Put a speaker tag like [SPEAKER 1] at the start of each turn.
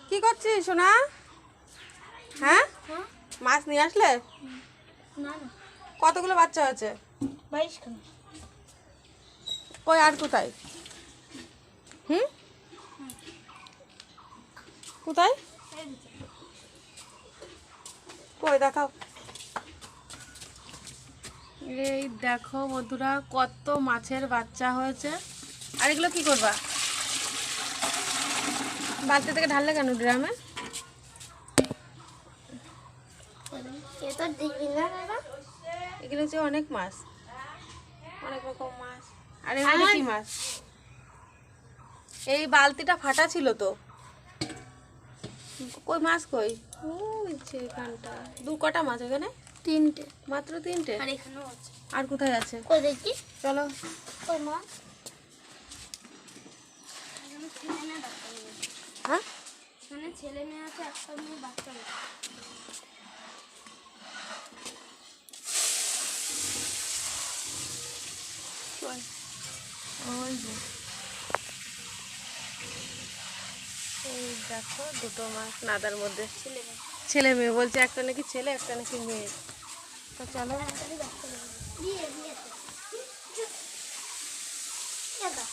[SPEAKER 1] কি করছিস সোনা? হ্যাঁ, মাছ নিয়ে আসলে?
[SPEAKER 2] না না,
[SPEAKER 1] কতগুলো বাচ্চা আছে?
[SPEAKER 2] 22খানা।
[SPEAKER 1] কই আর কোথায়? হুম, কোথায়? কই দেখাও। এই দেখো বন্ধুরা, কত মাছের বাচ্চা হয়েছে। আর এগুলো কি করবা? বালতি থেকে ঢাললে কেন ড্রামে?
[SPEAKER 2] এ তো দেখবি না বাবা।
[SPEAKER 1] এগুলো হচ্ছে অনেক মাছ, অনেক রকম মাছ। আর এগুলো কি মাছ? এই বালতিটা ফাটা ছিল তো। কই মাছ কই? ও ইচ্ছে এখানটা কটা মাছ এখানে?
[SPEAKER 2] 3টে,
[SPEAKER 1] মাত্র 3টে?
[SPEAKER 2] আর এখানেও আছে।
[SPEAKER 1] আর কোথায় আছে?
[SPEAKER 2] কই দেখি?
[SPEAKER 1] চলো।
[SPEAKER 2] কই মা? এখানে ছেলে মেয়ে বাচ্চা নেই।
[SPEAKER 1] হ্যাঁ,
[SPEAKER 2] এখানে ছেলে মেয়ে আছে, একটা মেয়ে বাচ্চা নেই।
[SPEAKER 1] ওই যে এই দেখো দুটো মাছ নাদার মধ্যে।
[SPEAKER 2] ছেলে মেয়ে।
[SPEAKER 1] ছেলে মেয়ে বলছে, একটা নাকি ছেলে একটা নাকি মেয়ে। তো চলো।
[SPEAKER 2] একটারই বাচ্চা নেই। বিয়ে বিয়ে তো। এটা